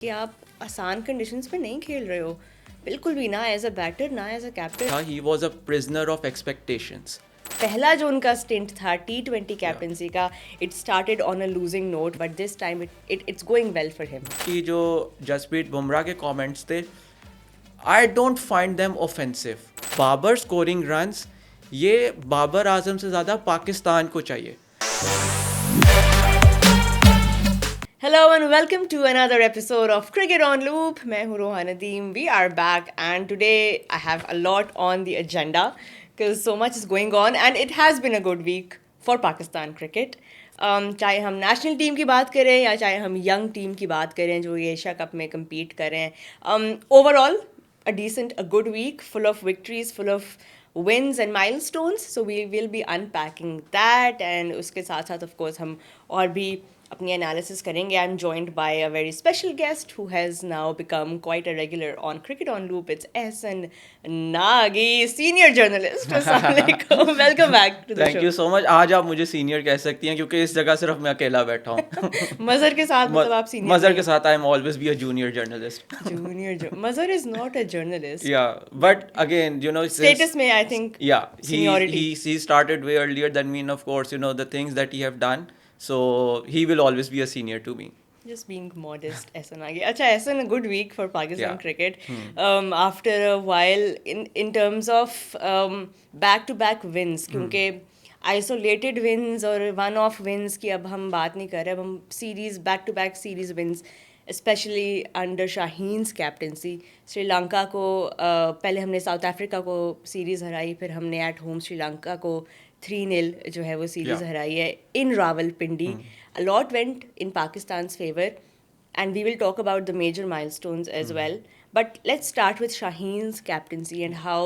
کہ آپ آسان کنڈیشنز میں نہیں کھیل رہے ہو بالکل بھی، نہ ایز اے بیٹر نہ as a captain. He was a prisoner of expectations. پہلا جو ان کا اسٹنٹ تھا T20 کیپٹنسی کا، it started on a losing note but this time it's going well for him. کہ جو جسپریت بمراہ کے کامنٹس تھے، I don't find them offensive. Babar scoring runs, یہ بابر اعظم سے زیادہ پاکستان کو چاہیے. Hello and welcome to another episode of cricket on loop. میں ہوں Rohan Nadeem. We are back and today I have a lot on the agenda because so much is going on and it has been a good week for Pakistan cricket. چاہے ہم national team کی بات کریں یا چاہے ہم ینگ ٹیم کی بات کریں جو یہ ایشیا کپ میں کمپیٹ کریں. Over all a decent, a good week full of victories, full of wins and milestones. So we will be unpacking that and اس کے ساتھ ساتھ of course ہم اور بھی اپنی انالیسس کریں گے. I am joined by a very special guest who has now become quite a regular on cricket on loop. It's Ahsan Nagi, senior journalist. السلام علیکم, welcome back to the show. Thank you so much. آج آپ مجھے senior کہہ سکتی ہیں کیونکہ اس جگہ صرف میں اکیلا بیٹھا ہوں. مظہر کے ساتھ مطلب آپ سینئر؟ مظہر کے ساتھ I am always be a junior journalist. Junior Mazhar is not a journalist. Yeah, but again, you know, status میں I think yeah, seniority. he started way earlier than me, and of course, you know, the things that he have done. So he will always be a senior to me. Just being modest. Ehsan آگے. اچھا, Ehsan, a good week for Pakistan cricket. After a while in terms of back-to-back wins, کیونکہ isolated wins اور one off wins کی اب ہم بات نہیں کر رہے. اب ہم series back to back series wins specially under Shaheen's captaincy. Sri Lanka کو پہلے ہم نے ساؤتھ افریقہ کو سیریز ہرائی, پھر ہم نے ایٹ ہوم سری لنکا کو 3-0 جو ہے وہ سیریز ہرائی ہے ان Rawal Pindi. A lot went in Pakistan's favor and we will talk about the major milestones as well. But let's start with Shaheen's captaincy and how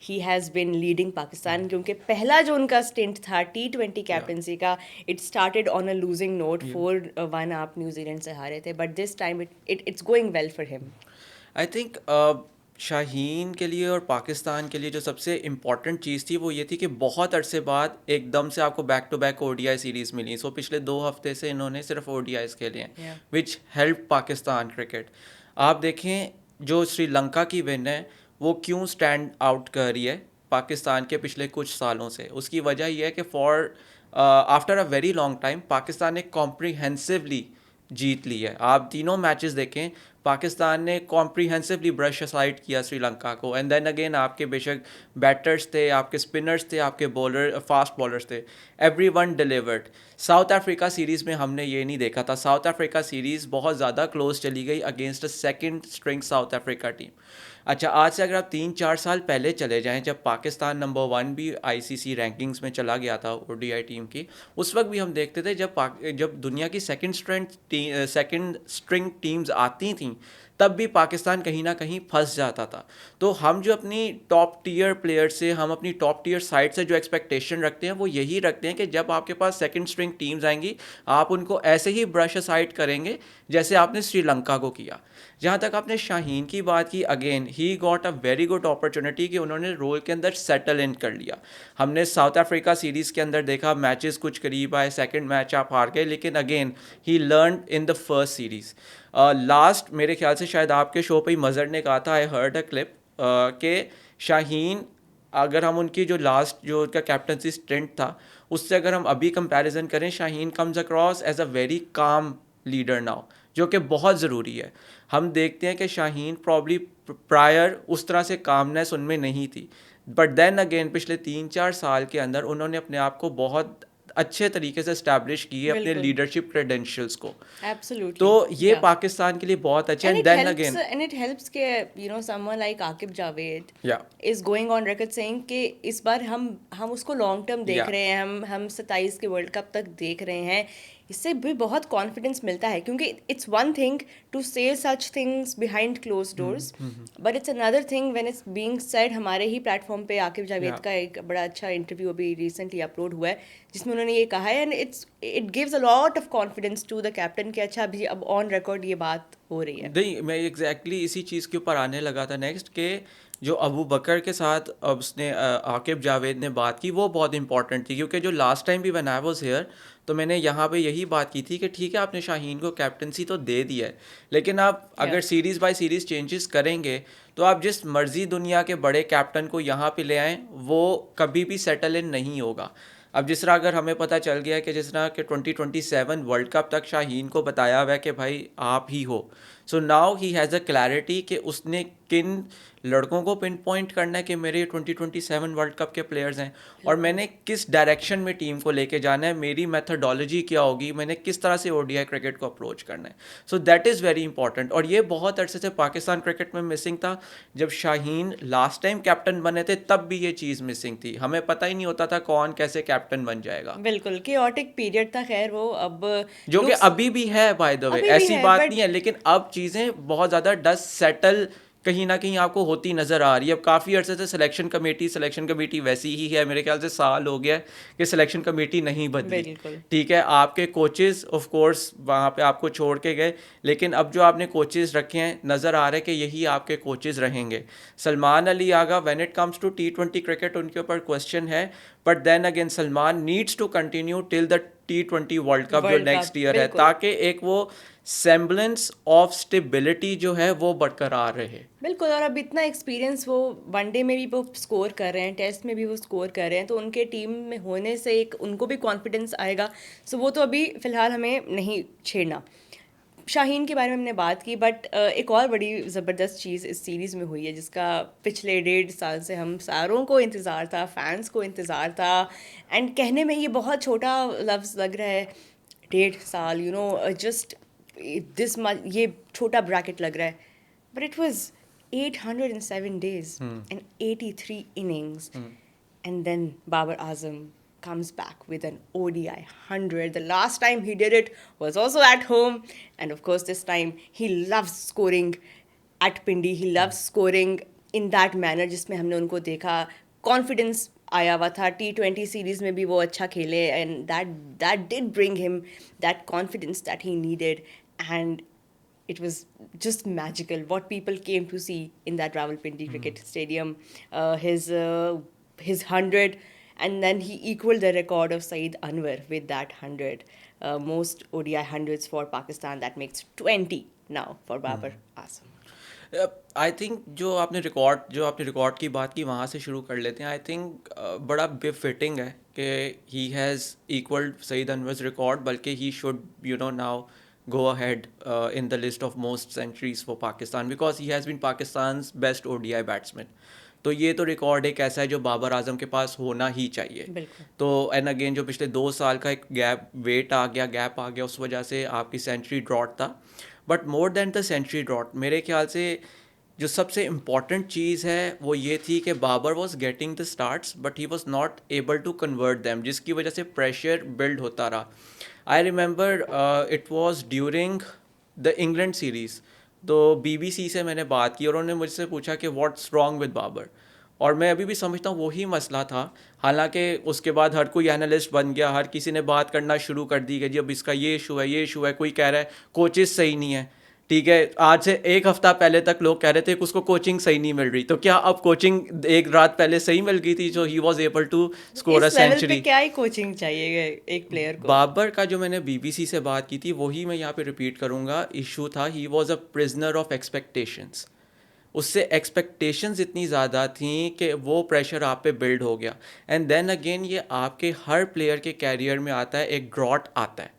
he has been leading Pakistan. کیونکہ پہلا جو ان کا stunt تھا T20 captaincy کا, it started on a losing note. 4-1 آپ New Zealand ہارے تھے but this time it's going well for him. I think شاہین کے لیے اور پاکستان کے لیے جو سب سے امپورٹنٹ چیز تھی وہ یہ تھی کہ بہت عرصے بعد ایک دم سے آپ کو back to back O D I series ملی. سو پچھلے 2 ہفتے سے انہوں نے صرف او ڈی آئیز کھیلے ہیں وچ ہیلپ پاکستان کرکٹ. آپ دیکھیں جو سری لنکا کی ون ہے وہ کیوں اسٹینڈ آؤٹ کر رہی ہے پاکستان کے پچھلے کچھ سالوں سے. اس کی وجہ یہ ہے کہ after a very long time Pakistan نے کمپریہنسولی جیت لی ہے. آپ تینوں میچز دیکھیں, پاکستان نے کمپریہنسولی برش اسائڈ کیا سری لنکا کو. اینڈ دین اگین آپ کے بے شک بیٹرس تھے, آپ کے اسپنرس تھے, آپ کے فاسٹ بالرس تھے, every one delivered. South Africa series میں ہم نے یہ نہیں دیکھا تھا. ساؤتھ افریقہ سیریز بہت زیادہ کلوز چلی گئی against a second string South Africa team. اچھا, آج سے اگر آپ 3-4 سال پہلے چلے جائیں جب پاکستان نمبر 1 بھی آئی سی سی رینکنگس میں چلا گیا تھا او ڈی آئی ٹیم کی, اس وقت بھی ہم دیکھتے تھے جب دنیا کی سیکنڈ اسٹرنگ ٹیمز آتی تھیں تب بھی پاکستان کہیں نہ کہیں پھنس جاتا تھا. تو ہم جو اپنی ٹاپ ٹیئر پلیئر سے, ہم اپنی ٹاپ ٹیئر سائڈ سے جو ایکسپیکٹیشن رکھتے ہیں وہ یہی رکھتے ہیں کہ جب آپ کے پاس سیکنڈ اسٹرنگ ٹیمز آئیں گی آپ ان کو ایسے ہی برش اسائڈ کریں گے جیسے آپ نے سری لنکا کو کیا. جہاں تک آپ نے شاہین کی بات کی, again he got a very good opportunity کہ انہوں نے رول کے اندر سیٹل ان کر لیا. ہم نے ساؤتھ افریقہ سیریز کے اندر دیکھا میچز کچھ قریب آئے, سیکنڈ میچ آپ ہار گئے, لیکن again he learned in the first series. Last میرے خیال سے شاید آپ کے شو پہ ہی مظہر نے کہا تھا, آئی ہرڈ اے کلپ کہ شاہین اگر ہم ان کی جو لاسٹ جو ان کا کیپٹنسی اسٹنٹ تھا اس سے اگر ہم ابھی کمپیریزن کریں, Shaheen comes across as a very calm leader now, جو کہ بہت ضروری ہے. ہم دیکھتے ہیں کہ شاہین پرابلی پرائر اس طرح سے کامنیس ان میں نہیں تھی, بٹ دین اگین پچھلے 3-4 سال کے اندر انہوں نے اپنے آپ کو بہت اچھے طریقے سے اسٹیبلش کی ہے اپنے لیڈرشپ کریڈینشیلس کو. تو یہ پاکستان کے لیے بہت اچھا. And then again and it helps کہ you know someone like Aqib Javed is going on record saying کہ اس بار ہم اس کو لانگ ٹرم دیکھ رہے ہیں, ہم 27 کے ورلڈ کپ تک دیکھ رہے ہیں. اس سے بھی بہت کانفیڈنس ملتا ہے کیونکہ it's one thing to say such things behind closed doors, but it's another thing when it's being said. ہمارے ہی پلیٹ فارم پہ عاقب جاوید کا ایک بڑا اچھا انٹرویو ابھی ریسنٹلی اپلوڈ ہوا ہے جس میں انہوں نے یہ کہا ہے, and it gives a lot of confidence to the captain کہ اچھا ابھی اب on record یہ بات ہو رہی ہے. نہیں میں ایگزیکٹلی اسی چیز کے اوپر آنے لگا تھا نیکسٹ کہ جو ابو بکر کے ساتھ اب اس نے عاقب جاوید نے بات کی وہ بہت امپورٹنٹ تھی کیونکہ جو لاسٹ ٹائم بھی when I was here تو میں نے یہاں پہ یہی بات کی تھی کہ ٹھیک ہے آپ نے شاہین کو کیپٹنسی تو دے دی ہے لیکن آپ اگر سیریز بائی سیریز چینجز کریں گے تو آپ جس مرضی دنیا کے بڑے کیپٹن کو یہاں پہ لے آئیں وہ کبھی بھی سیٹل ان نہیں ہوگا. اب جس طرح اگر ہمیں پتہ چل گیا کہ جس طرح کہ 2027 ورلڈ کپ تک شاہین کو بتایا ہوا ہے کہ بھائی آپ ہی ہو, so now he has a clarity کہ اس نے کن لڑکوں کو پن پوائنٹ کرنا ہے کہ میرے 2027 ورلڈ کپ کے پلیئرز ہیں اور میں نے کس ڈائریکشن میں ٹیم کو لے کے جانا ہے, میری میتھڈالوجی کیا ہوگی, میں نے کس طرح سے ODI کرکٹ کو اپروچ کرنا ہے. So that is very important اور یہ بہت عرصے سے پاکستان کرکٹ میں مسنگ تھا. جب شاہین لاسٹ ٹائم کیپٹن بنے تھے تب بھی یہ چیز مسنگ تھی, ہمیں پتہ ہی نہیں ہوتا تھا کون کیسے کیپٹن بن جائے گا. بالکل کیوٹک پیریڈ تھا خیر وہ, اب جو کہ ابھی بھی ہے بائی دا وے, ایسی بات نہیں ہے, لیکن اب چیزیں بہت زیادہ ڈس سیٹل کہیں نہ کہیں آپ کو ہوتی نظر آ رہی ہے. اب کافی عرصے سے سلیکشن کمیٹی ویسی ہی ہے, میرے خیال سے سال ہو گیا کہ سلیکشن کمیٹی نہیں بدلی. ٹھیک ہے آپ کے کوچز آف کورس وہاں پہ آپ کو چھوڑ کے گئے, لیکن اب جو آپ نے کوچز رکھے ہیں نظر آ رہا ہے کہ یہی آپ کے کوچز رہیں گے. Salman Ali Agha when it comes to T20 cricket ان کے اوپر کوشچن ہے, but then again Salman needs to continue till the T20 world cup جو نیکسٹ ایئر ہے تاکہ ایک وہ سیمبلنس آف اسٹیبلٹی جو ہے وہ برقرار رہے. بالکل, اور اب اتنا ایکسپیرینس وہ ون ڈے میں بھی وہ اسکور کر رہے ہیں, ٹیسٹ میں بھی وہ اسکور کر رہے ہیں, تو ان کے ٹیم میں ہونے سے ایک ان کو بھی کانفیڈنس آئے گا. سو وہ تو ابھی فی الحال ہمیں نہیں چھیڑنا. شاہین کے بارے میں ہم نے بات کی, بٹ ایک اور بڑی زبردست چیز اس سیریز میں ہوئی ہے جس کا پچھلے 1.5 سال سے ہم ساروں کو انتظار تھا, فینس کو انتظار تھا, اینڈ کہنے میں یہ بہت چھوٹا لفظ لگ رہا ہے 1.5 سال, یو نو جسٹ دس یہ چھوٹا بریکٹ لگ رہا ہے, but it was 807 days and 83 innings, and then Babar Azam comes back with an ODI 100. The last time he did it was also at home, and of course this time he loves scoring at Pindi. He loves scoring in that manner جس میں ہم نے ان کو دیکھا, confidence آیا ہوا تھا. T20 series میں بھی وہ اچھا کھیلے, and that did bring him that confidence that he needed, and it was just magical what people came to see in that Rawalpindi Cricket Stadium. His 100, and then he equaled the record of Saeed Anwar with that 100. Most ODI 100s for Pakistan. That makes 20 now for Babar Azam. I think جو آپ نے record کی بات کی وہاں سے شروع کر لیتے ہیں. آئی تھنک بڑا بے فٹنگ ہے کہ ہی ہیز ایکولڈ سعید انورز ریکارڈ, بلکہ he should now go ahead in the list of most centuries for Pakistan because he has been Pakistan's best ODI batsman. تو یہ تو ریکارڈ ایک ایسا ہے جو بابر اعظم کے پاس ہونا ہی چاہیے. تو اینڈ اگین جو پچھلے 2 سال کا ایک گیپ آ گیا اس وجہ سے آپ کی سینچری ڈراٹ تھا. But more than the century drought میرے خیال سے جو سب سے امپورٹنٹ چیز ہے وہ یہ تھی کہ Babar was getting the starts but he was not able to convert them, جس کی وجہ سے پریشر بلڈ ہوتا رہا. I remember it was during the England series, تو BBC سے میں نے بات کی اور انہوں نے مجھ سے پوچھا کہ واٹس رانگ ود بابر, اور میں ابھی بھی سمجھتا ہوں وہی مسئلہ تھا. حالانکہ اس کے بعد ہر کوئی اینالسٹ بن گیا, ہر کسی نے بات کرنا شروع کر دی کہ جی اب اس کا یہ ایشو ہے, کوئی کہہ رہا ہے کوچز صحیح نہیں ہے. ٹھیک ہے, آج سے 1 ہفتہ پہلے تک لوگ کہہ رہے تھے کہ اس کو کوچنگ صحیح نہیں مل رہی, تو کیا اب کوچنگ ایک رات پہلے صحیح مل گئی تھی جو he was able to score a century? کیا ہی کوچنگ چاہیے ایک پلیئر کو. بابر کا جو میں نے BBC سے بات کی تھی وہی میں یہاں پہ ریپیٹ کروں گا. ایشو تھا he was a prisoner of expectations. اس سے ایکسپیکٹیشنز اتنی زیادہ تھیں کہ وہ پریشر آپ پہ بلڈ ہو گیا. اینڈ دین اگین یہ آپ کے ہر پلیئر کے کیریئر میں آتا ہے, ایک ڈراٹ آتا ہے,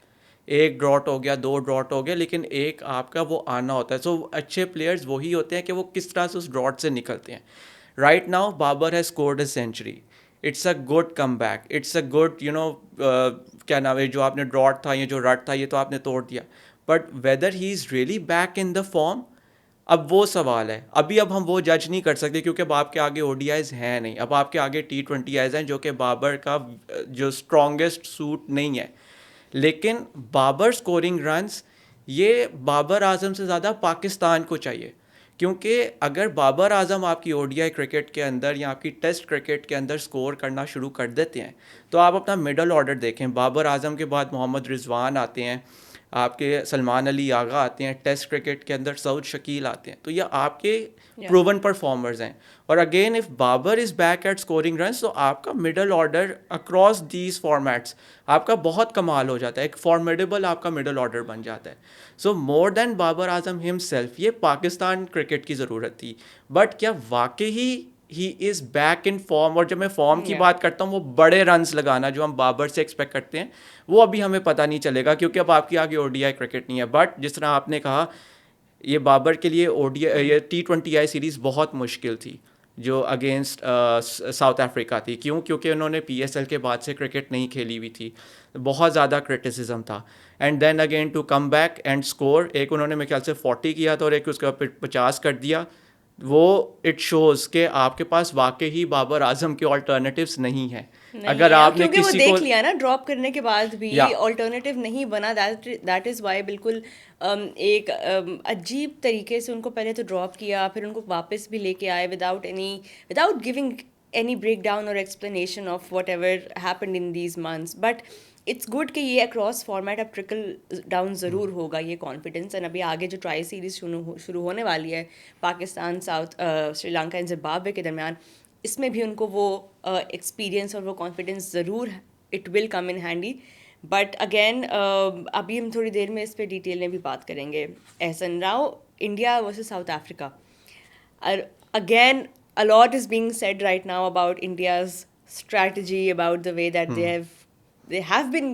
1 ڈراٹ ہو گیا, 2 ڈراٹ ہو گیا, لیکن ایک آپ کا وہ آنا ہوتا ہے. سو اچھے پلیئرز وہی ہوتے ہیں کہ وہ کس طرح سے اس ڈراٹ سے نکلتے ہیں. Right now Babar has scored a century, it's a good come back, it's a good کیا نام ہے, جو آپ نے ڈراٹ تھا یا جو رٹ تھا یہ تو آپ نے توڑ دیا, but whether he is really back in the form, اب وہ سوال ہے. اب ہم وہ جج نہیں کر سکتے کیونکہ اب آپ کے آگے ODIs ہیں نہیں, اب آپ کے آگے T20Is ہیں جو کہ بابر کا جو اسٹرانگسٹ سوٹ نہیں ہے. لیکن بابر اسکورنگ رنس یہ بابر اعظم سے زیادہ پاکستان کو چاہیے, کیونکہ اگر بابر اعظم آپ کی او ڈی آئی کرکٹ کے اندر یا آپ کی ٹیسٹ کرکٹ کے اندر سکور کرنا شروع کر دیتے ہیں تو آپ اپنا مڈل آرڈر دیکھیں. بابر اعظم کے بعد محمد رضوان آتے ہیں, آپ کے سلمان علی آغا آتے ہیں, ٹیسٹ کرکٹ کے اندر سعود شکیل آتے ہیں, تو یہ آپ کے پروون پرفارمرز ہیں. اور again if Babar is back at scoring runs تو آپ کا middle order across these formats آپ کا بہت کمال ہو جاتا ہے, ایک فارمیڈیبل آپ کا مڈل آرڈر بن جاتا ہے. سو مور دین بابر اعظم ہم سیلف یہ پاکستان کرکٹ کی ضرورت تھی. بٹ کیا واقعی ہی از بیک ان فارم؟ اور جب میں فارم کی بات کرتا ہوں وہ بڑے رنز لگانا جو ہم بابر سے ایکسپیکٹ کرتے ہیں وہ ابھی ہمیں پتہ نہیں چلے گا, کیونکہ اب آپ کی آگے او ڈی آئی کرکٹ نہیں ہے. بٹ جس طرح آپ نے کہا یہ بابر کے لیے او ڈی آئی, یہ T20I سیریز بہت مشکل تھی جو اگینسٹ ساؤتھ افریقہ تھی. کیوں؟ کیونکہ انہوں نے PSL کے بعد سے کرکٹ نہیں کھیلی ہوئی تھی, بہت زیادہ کرٹیسزم تھا. And then again to come back and score, ایک انہوں نے میرے خیال سے 40 کیا تھا اور ایک اس کا 50 کر دیا. وہ اٹ شوز کہ آپ کے پاس واقعی بابر اعظم کے آلٹرنیٹیوز نہیں ہیں. اگر آپ نے کیونکہ وہ کسی کو دیکھ لیا نا ڈراپ کرنے کے بعد بھی آلٹرنیٹیو نہیں بنا, دیٹ از وائی بالکل ایک عجیب طریقے سے ان کو پہلے تو ڈراپ کیا, پھر ان کو واپس بھی لے کے آئے without giving any breakdown or explanation of whatever happened in these months. But it's good کہ یہ اکراس فارمیٹ اب ٹرکل ڈاؤن ضرور ہوگا یہ کانفیڈنس. اینڈ ابھی آگے جو ٹرائی سیریز شروع ہونے والی ہے پاکستان سری لنکا اینڈ زمبابوے کے درمیان, اس میں بھی ان کو وہ ایکسپیرینس اور وہ کانفیڈنس ضرور it will come in handy. But again ابھی ہم تھوڑی دیر میں اس پہ ڈیٹیل میں بھی بات کریں گے. Ahsan Rao, India versus South Africa, again a lot is being said right now about India's strategy, about the way that they have been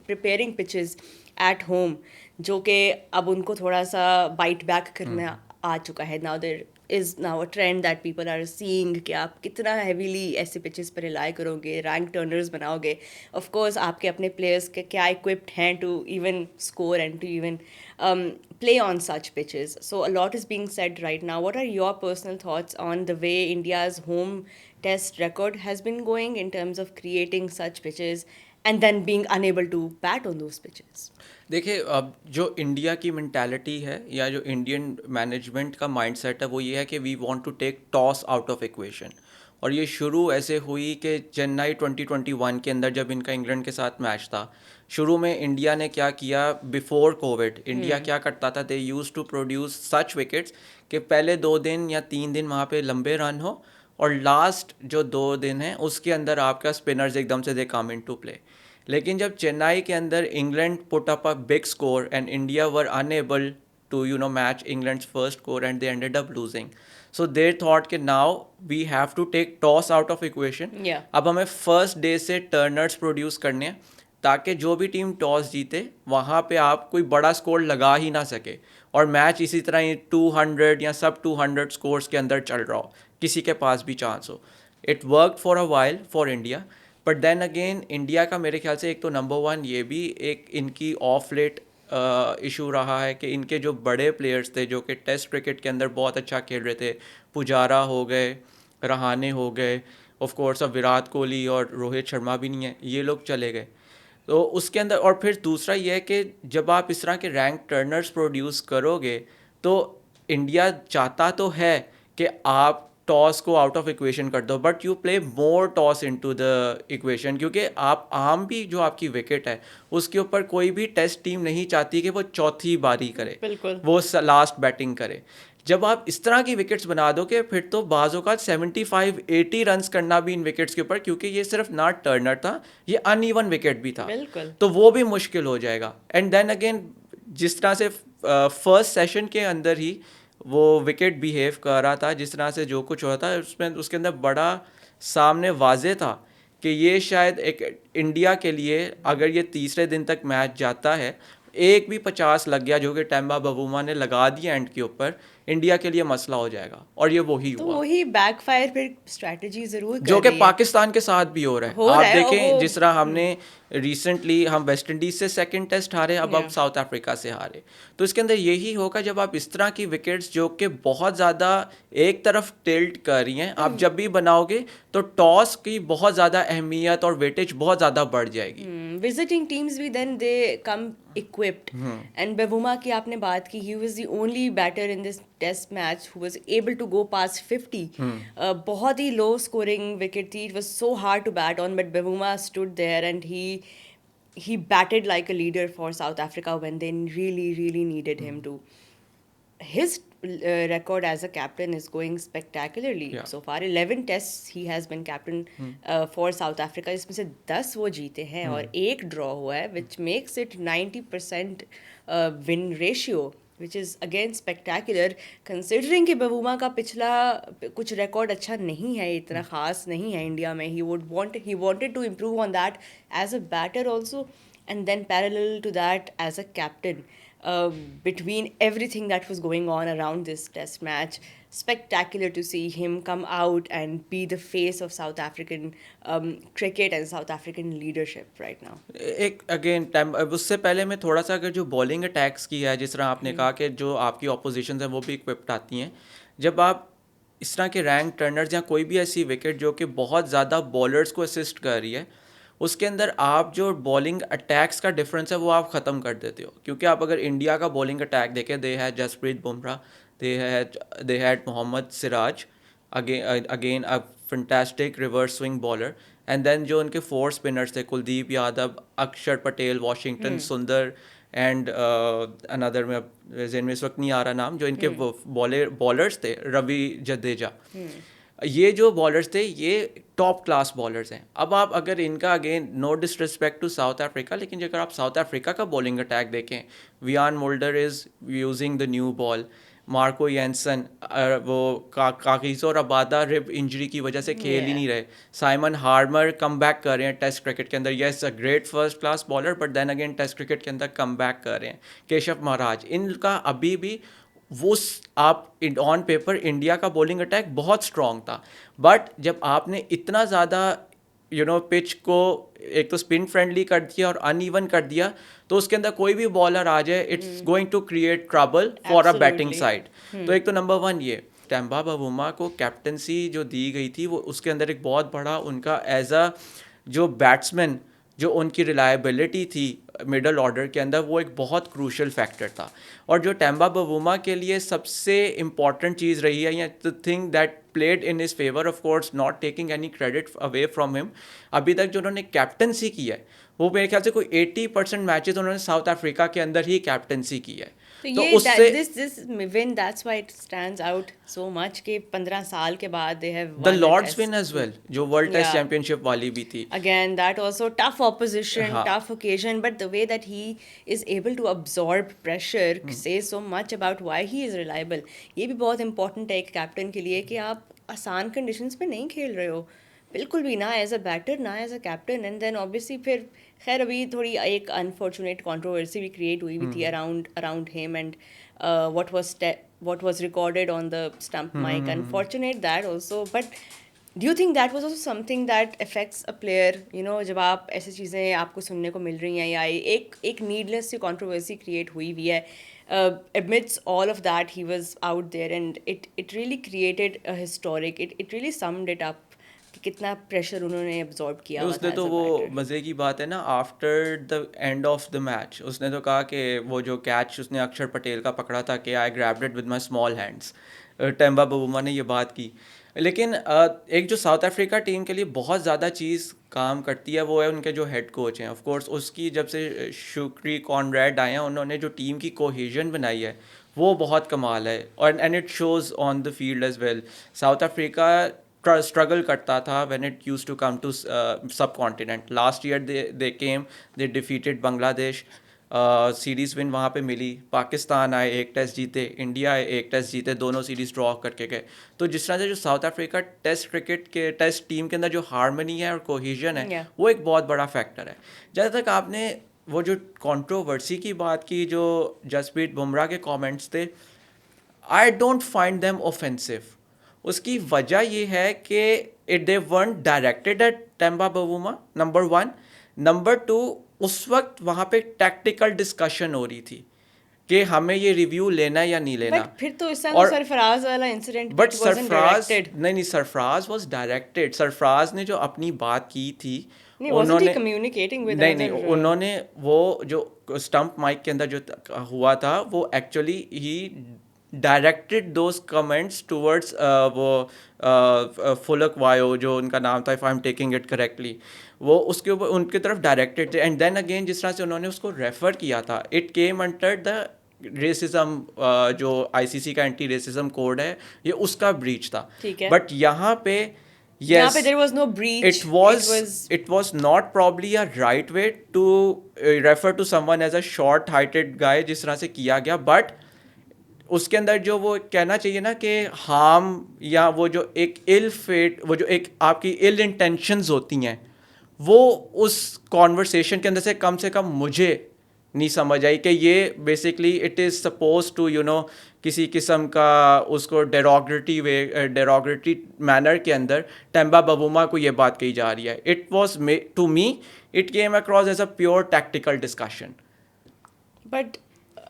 preparing pitches at home, جو کہ اب ان کو تھوڑا سا bite back کرنا آ چکا ہے. Now there is now a trend that people are seeing کہ آپ کتنا heavily ایسے pitches پر rely کرو گے, rank turners بناؤ گے. Of course آپ کے اپنے players کے کیا equipped ہیں to even score and to even play on such pitches. So a lot is being said right now. What are your personal thoughts on the way India's home test record has been going in terms of creating such pitches and then being unable to bat on those pitches? دیکھیے, اب جو India کی mentality ہے یا جو Indian management کا mind set ہے وہ یہ ہے کہ we want to take toss out of equation. اور یہ شروع ایسے ہوئی کہ چنئی 2021 کے اندر جب ان کا انگلینڈ کے ساتھ میچ تھا, شروع میں انڈیا نے کیا کیا, بیفور کووڈ انڈیا کیا کرتا تھا, they use to produce such wickets کہ پہلے 2 دن یا 3 دن وہاں پہ لمبے رن ہو اور لاسٹ جو 2 دن ہیں اس کے اندر آپ کا اسپنرز ایک دم سے دے کم ان ٹو پلے. لیکن جب چنئی کے اندر England put up a big score and India were unable to match England's first score and they ended up losing. So there thought کہ now we have to take toss out of equation. اب ہمیں first day سے ٹرنرس produce کرنے ہیں تاکہ جو بھی team toss جیتے وہاں پہ آپ کوئی بڑا اسکور لگا ہی نہ سکے اور میچ اسی طرح ہی 200 یا سب 200 اسکورس کے اندر چل رہا ہو, کسی کے پاس بھی چانس ہو. It work for a while for India. But then again India کا میرے خیال سے ایک تو نمبر 1 یہ بھی ایک ان کی آف لیٹ ایشو رہا ہے کہ ان کے جو بڑے پلیئرس تھے جو کہ ٹیسٹ کرکٹ کے اندر بہت اچھا کھیل رہے تھے, پجارا ہو گئے, رہانے ہو گئے, آف کورس اب وراٹ کوہلی اور روہت شرما بھی نہیں ہیں, یہ لوگ چلے گئے. تو اس کے اندر اور پھر دوسرا یہ ہے کہ جب آپ اس طرح کے رینک ٹرنرز پروڈیوس کرو گے تو انڈیا چاہتا تو ہے کہ آپ ٹاس کو آؤٹ آف ایکویشن کر دو, but you play more toss into the equation, کیونکہ آپ عام بھی جو آپ کی وکٹ ہے اس کے اوپر کوئی بھی ٹیسٹ ٹیم نہیں چاہتی کہ وہ چوتھی باری کرے, وہ لاسٹ بیٹنگ کرے. جب آپ اس طرح کی وکٹس بنا دو کہ پھر تو بعض اوقات 75-80 رنس کرنا بھی ان وکٹس کے اوپر, کیونکہ یہ صرف نہ ٹرنر تھا, یہ ان ایون وکٹ بھی تھا, تو وہ بھی مشکل ہو جائے گا. اینڈ دین اگین جس طرح سے فرسٹ سیشن کے اندر ہی وہ وکٹ بیہیو کر رہا تھا, جس طرح سے جو کچھ ہوا تھا اس کے اندر بڑا سامنے واضح تھا کہ یہ شاید ایک انڈیا کے لیے اگر یہ تیسرے دن تک میچ جاتا ہے, ایک بھی 50 لگ گیا جو کہ ٹیمبا بوما نے لگا دیا اینڈ کے اوپر, انڈیا کے لیے مسئلہ ہو جائے گا. اور یہ وہی ہوا, وہی بیک فائر پھر اسٹریٹجی ضرور جو کہ پاکستان کے ساتھ بھی ہو رہا ہے. آپ دیکھیں جس طرح ہم نے ریسنٹلی ہم ویسٹ انڈیز سے سیکنڈ ٹیسٹ ہارے, اب ساؤتھ افریقہ سے ہارے. تو اس کے اندر یہی ہوگا جب آپ اس طرح کی وکٹس جو کہ بہت زیادہ ایک طرف ٹلٹ کر رہی ہیں, آپ جب بھی بناؤ گے تو ٹاس کی بہت زیادہ اہمیت اور ویٹیج بہت زیادہ بڑھ جائے گی. visiting teams بھی then they come equipped. And Bavuma کی آپ نے بات کی, he was the only batter in this test match who was able to go past 50. بہت ہی low scoring wicket تھی, it was so hard to bat on, but Bavuma stood there and he batted like a leader for South Africa when they really needed him to. His record as a captain is going spectacularly. So far 11 tests he has been captain for South Africa, جس میں سے 10 وہ جیتے ہیں اور ایک ڈرا ہوا ہے, which makes it 90% win ratio, which is again spectacular considering کہ بوما کا پچھلا کچھ ریکارڈ اچھا نہیں ہے, اتنا خاص نہیں ہے انڈیا میں. he wanted to improve on that as a batter also, and then parallel to that as a captain. Between everything that was going on around this test match, spectacular to see him come out and be the face of South African cricket and South African leadership right now. ایک again اس سے پہلے میں تھوڑا سا اگر جو bowling attacks کی ہے, جس طرح آپ نے کہا کہ جو آپ کی اپوزیشنز ہیں وہ بھی اکوپڈ آتی ہیں, جب آپ اس طرح کے رینک ٹرنرز یا کوئی بھی ایسی وکٹ جو کہ بہت زیادہ بالرز کو اسسٹ کر رہی ہے, اس کے اندر آپ جو بالنگ اٹیکس کا ڈفرینس ہے وہ آپ ختم کر دیتے ہو. کیونکہ آپ اگر انڈیا کا بالنگ اٹیک دیکھیں, they had Jasprit Bumrah, they had Mohammed Siraj, again a fantastic reverse swing bowler, and then جو ان کے 4 اسپنرس تھے, کلدیپ یادو, اکشر پٹیل, واشنگٹن سندر, اینڈ اندر میں ذہن میں اس وقت نہیں آ رہا نام, جو ان کے بالرس تھے, روی جڈیجا. یہ جو بالرز تھے یہ ٹاپ کلاس بالرز ہیں. اب آپ اگر ان کا, again no disrespect to South Africa, لیکن اگر آپ ساؤتھ افریقہ کا بالنگ اٹیک دیکھیں, Wiaan Mulder is using the new ball, Marco Jansen وہ کاغیزو ربادہ رب انجری کی وجہ سے کھیل ہی نہیں رہے, سائمن ہارمر کم بیک کر رہے ہیں ٹیسٹ کرکٹ کے اندر, yes a great first class bowler, but then again test cricket کے اندر کم بیک کر رہے ہیں. کیشو مہاراج, ان کا ابھی بھی وہ آپ آن پیپر انڈیا کا بولنگ اٹیک بہت اسٹرانگ تھا, بٹ جب آپ نے اتنا زیادہ پچ کو ایک تو اسپن فرینڈلی کر دیا اور ان ایون کر دیا, تو اس کے اندر کوئی بھی بالر آ جائے, it's going to create trouble for a batting side. تو ایک تو نمبر 1 یہ ٹیمبا بوما کو کیپٹنسی جو دی گئی تھی, وہ اس کے اندر ایک بہت بڑا ان کا ایز اے جو بیٹسمین جو ان کی ریلائبلٹی تھی مڈل آرڈر کے اندر, وہ ایک بہت کروشل فیکٹر تھا. اور جو ٹیمبا بوما کے لیے سب سے امپورٹنٹ چیز رہی ہے, یا the thing that played in his favor, of course not taking any credit away from him, ابھی تک جو انہوں نے کیپٹنسی کی ہے وہ میرے خیال سے کوئی 80% میچز انہوں نے ساؤتھ افریقہ کے اندر ہی کیپٹنسی کی ہے. تو اس سے this win, that's why it stands out so much کہ 15 سال کے بعد they have won the Lord's win as well, جو ورلڈ ٹیسٹ چیمپئن شپ والی بھی تھی. Again that also tough opposition, tough occasion, but the way that he is able to absorb pressure says so much about why he is reliable. یہ بھی بہت important ہے ایک captain کے لیے کہ آپ آسان کنڈیشنز میں نہیں کھیل رہے ہو بالکل بھی, نہ ایز اے بیٹر نہ as a captain. And then obviously پھر خیر ابھی تھوڑی ایک انفارچونیٹ کانٹروورسی بھی کریٹ ہوئی ہوئی تھی around him and what was recorded on the stump mic. Unfortunate that also, but do you think that was also something that affects a player, جب آپ ایسی چیزیں آپ کو سننے کو مل رہی ہیں, یا ایک نیڈلیس سی کنٹروورسی کریٹ ہوئی ہوئی ہے, amidst all of that he was out there and it really created a historic, it really summed it up کہ کتنا پریشر انہوں نے ابزارب کیا. اس نے تو وہ مزے کی بات ہے نا, after the end of the match اس نے تو کہا کہ وہ جو کیچ اس نے اکشر پٹیل کا پکڑا تھا کہ I grabbed it with my small hands, Temba Bavuma نے یہ بات کی. لیکن ایک جو ساؤتھ افریقہ ٹیم کے لیے بہت زیادہ چیز کام کرتی ہے وہ ہے ان کے جو ہیڈ کوچ ہیں. آف کورس اس کی جب سے شکری کانریڈ آئے ہیں, انہوں نے جو ٹیم کی کوہیژن بنائی ہے وہ بہت کمال ہے, اور and it shows on the field as well. South Africa struggle کرتا تھا when it used to come to subcontinent. Last year they came, they defeated Bangladesh, series one وہاں پہ ملی. پاکستان آئے, ایک ٹیسٹ جیتے, انڈیا آئے, ایک ٹیسٹ جیتے, دونوں سیریز ڈرا کر کے گئے. تو جس طرح سے جو ساؤتھ افریقہ ٹیسٹ کرکٹ کے ٹیسٹ ٹیم کے اندر جو ہارمنی ہے اور کوہیژن ہے وہ ایک بہت بڑا فیکٹر ہے. جہاں تک آپ نے وہ جو کانٹروورسی کی بات کی, جو جسپریت بمراہ کے کامنٹس تھے, I don't find them offensive. اس کی وجہ یہ ہے کہ they weren't directed at Temba Bavuma, number 1. Number 2 اس وقت وہاں پہ ٹیکٹیکل ڈسکشن ہو رہی تھی کہ ہمیں یہ ریویو لینا یا نہیں لینا. بٹ پھر تو اس طرح سرفراز والا انسیڈنٹ بٹ سرفراز نہیں سرفراز واز ڈائریکٹڈ. سرفراز نے جو اپنی بات کی تھی انہوں نے نہیں انہوں نے وہ جو اسٹمپ مائک کے اندر جو ہوا تھا وہ actually he directed those comments towards وہ فلک وایو جو ان کا نام تھا, if I am taking it correctly, وہ اس کے اوپر ان کی طرف ڈائریکٹڈ تھے. اینڈ دین اگین جس طرح سے انہوں نے اس کو ریفر کیا تھا it came under the racism, جو آئی سی سی کا اینٹی ریسزم کوڈ ہے یہ اس کا بریچ تھا. بٹ یہاں پہ yes there was no breach, it was not probably a right way to refer to someone as a short heighted guy جس طرح سے کیا گیا. بٹ اس کے اندر جو وہ کہنا چاہیے نا کہ ہارم یا وہ جو ایک ill fate, وہ جو ایک آپ کی ill intentions ہوتی ہیں وہ اس کانورسیشن کے اندر سے کم مجھے نہیں سمجھ آئی کہ یہ basically it is suppose to کسی قسم کا اس کو ڈیروگریٹری مینر کے اندر ٹیمبا ببوما کو یہ بات کہی جا رہی ہے. It was to me it came across as a pure tactical discussion. But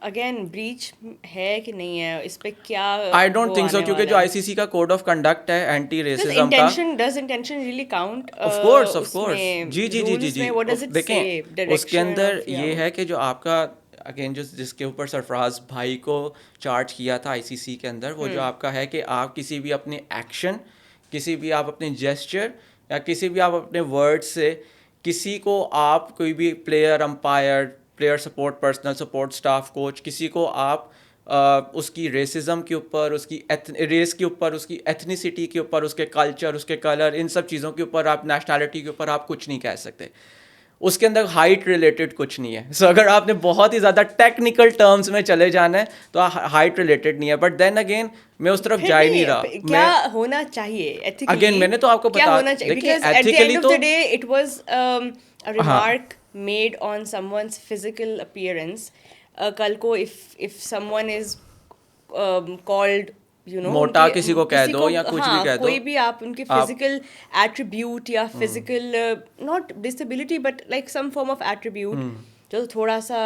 again breach ہے کہ نہیں ہے اس پہ کیا آئی ڈونٹ تھنک سو, کیونکہ جو آئی سی سی کا کوڈ آف کنڈکٹ ہے اینٹی ریسزم کا, does intention really count? Of course جی دیکھیں اس کے اندر یہ ہے کہ جو آپ کا اگین جس کے اوپر سرفراز بھائی کو چارج کیا تھا آئی سی سی کے اندر, وہ جو آپ کا ہے کہ آپ کسی بھی اپنے ایکشن, کسی بھی آپ اپنے جیسچر یا کسی بھی آپ اپنے ورڈ سے کسی کو آپ کوئی بھی player, umpire, player support personal support staff coach, کسی کو آپ اس کی ریسزم کے اوپر, اس کی ریس کے اوپر, اس کی ایتھنیسٹی کے اوپر, اس کے کلچر, اس کے کلر, ان سب چیزوں کے اوپر, آپ نیشنلٹی کے اوپر آپ کچھ نہیں کہہ سکتے. اس کے اندر ہائٹ ریلیٹڈ کچھ نہیں ہے. سو اگر آپ نے بہت ہی زیادہ ٹیکنیکل ٹرمز میں چلے جانا ہے تو ہائٹ ریلیٹڈ نہیں ہے. بٹ دین اگین میں اس طرف جا ہی نہیں رہا. کیا ہونا چاہیے اگین میں نے تو آپ کو بتا ایتھیکلی تو it was remark made on someone's physical appearance. کل کو if someone is called موٹا کسی کو کہہ دو یا کچھ بھی کہہ دو, کوئی بھی آپ ان کے فزیکل ایٹریبیوٹ یا physical not disability but like some form of attribute جو تھوڑا سا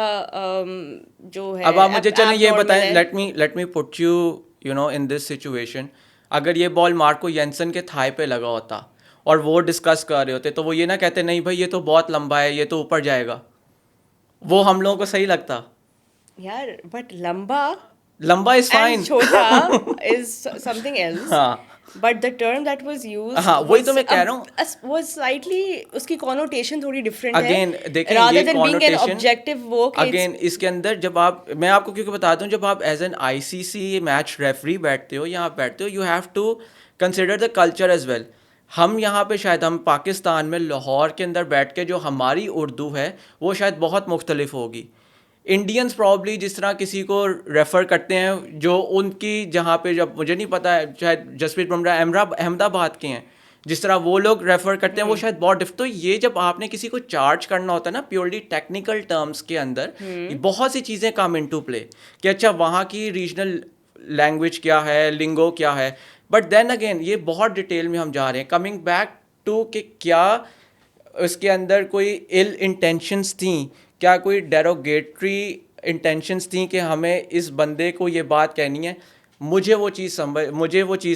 جو ہے. اب آپ مجھے چلیں یہ بتائیں, let me put you in this situation. اگر یہ بال مارکو ینسن کے تھائی پہ لگا ہوتا اور وہ ڈسکس کر رہے ہوتے تو وہ یہ نہ کہتے نہیں بھائی یہ تو بہت لمبا ہے, یہ تو اوپر جائے گا. وہ ہم لوگوں کو صحیح لگتا یار, بٹ لمبا از فائن, چھوٹا is something else. But the term that was used وہی تو میں کہہ رہا ہوں, was slightly اس کی connotation تھوڑی different ہے. Again دیکھیں rather than being an objective وہ again اس کے اندر جب آپ, میں آپ کو کیونکہ بتاتا ہوں, جب آپ as an I C C match referee بیٹھتے ہو یا آپ بیٹھتے ہو, you have to consider the culture as well. ہم یہاں پہ شاید ہم پاکستان میں لاہور کے اندر بیٹھ کے جو ہماری اردو ہے وہ شاید بہت مختلف ہوگی. انڈینس پرابلی جس طرح کسی کو ریفر کرتے ہیں جو ان کی جہاں پہ, جب مجھے نہیں پتا ہے شاید جسپریت بمراہ احمد آباد کے ہیں, جس طرح وہ لوگ ریفر کرتے ہیں وہ شاید بہت تو یہ جب آپ نے کسی کو چارج کرنا ہوتا ہے نا پیورلی ٹیکنیکل ٹرمز کے اندر, بہت سی چیزیں کم ان ٹو پلے کہ اچھا وہاں کی ریجنل لینگویج کیا ہے, لنگو کیا ہے. بٹ دین اگین یہ بہت ڈیٹیل میں ہم جا رہے ہیں. کمنگ بیک ٹو کہ کیا اس کے اندر کوئی ill intentions تھیں, کیا کوئی ڈیروگیٹری انٹینشنس تھیں کہ ہمیں اس بندے کو یہ بات کہنی ہے. مجھے وہ چیز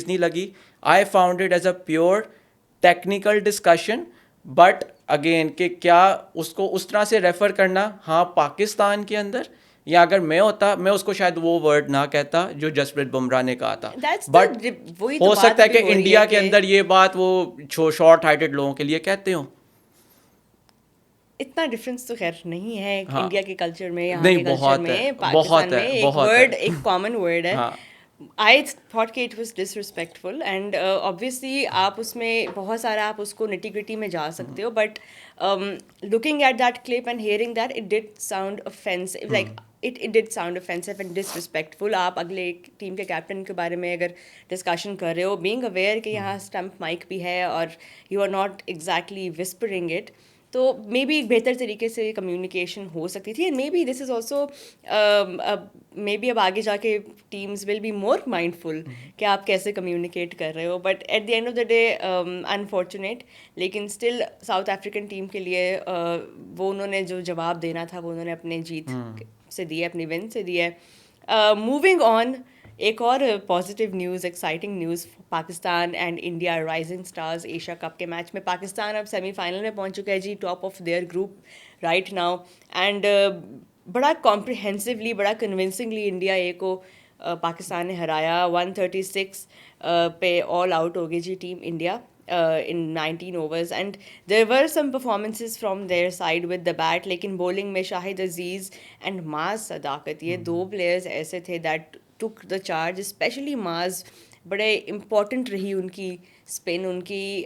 نہیں لگی. I found it as a pure technical discussion. But again کہ کیا اس کو اس طرح سے ریفر کرنا, ہاں پاکستان کے اندر, یا اگر میں ہوتا میں اس کو شاید وہ ورڈ نہ کہتا جو جسپریت بمراہ نے کہا تھا. بٹ ہو سکتا ہے کہ انڈیا کے اندر یہ بات وہ شارٹ ہائٹڈ لوگوں کے لیے کہتے ہوں. اتنا ڈفرینس تو خیر نہیں ہے انڈیا کے کلچر میں, یہاں کے کلچر میں, پاکستان میں ایک ورڈ, ایک کامن ورڈ ہے. آئی تھاٹ کہ اٹ واز ڈسرسپیکٹفل اینڈ آبویسلی آپ اس میں بہت سارا آپ اس کو نٹی گریٹی میں جا سکتے ہو. But looking at that clip and hearing that it did sound offensive, like it did sound offensive and disrespectful. آپ اگلے ٹیم کے کیپٹن کے بارے میں اگر ڈسکشن کر رہے ہو, بینگ اویئر کہ یہاں اسٹمپ مائک بھی ہے اور you are not exactly whispering it, تو مے بی ایک بہتر طریقے سے کمیونیکیشن ہو سکتی تھی. And maybe this is also maybe اب آگے جا کے teams will be more mindful کہ آپ کیسے کمیونیکیٹ کر رہے ہو. But at the end of the day unfortunate, لیکن اسٹل ساؤتھ افریقن ٹیم کے لیے وہ انہوں نے جو جواب دینا تھا وہ انہوں نے اپنے جیت سے دیا, اپنی ون سے دیا ہے. موونگ آن, ایک اور positive news, exciting news, Pakistan and India rising stars Asia cup کے میچ میں پاکستان اب سیمی فائنل میں پہنچ چکا ہے جی, top of their group right now. And بڑا کمپریہنسولی, بڑا کنونسنگلی انڈیا اے کو پاکستان نے ہرایا. 136 پہ آل آؤٹ ہو گئی جی team India in 19 overs, and there were some performances from their side with the bat, لیکن bowling میں شاہد عزیز and معاذ صداقت, یہ دو پلیئرز ایسے تھے that took the charge. Especially Maaz بڑے امپورٹنٹ رہی ان کی اسپن, ان کی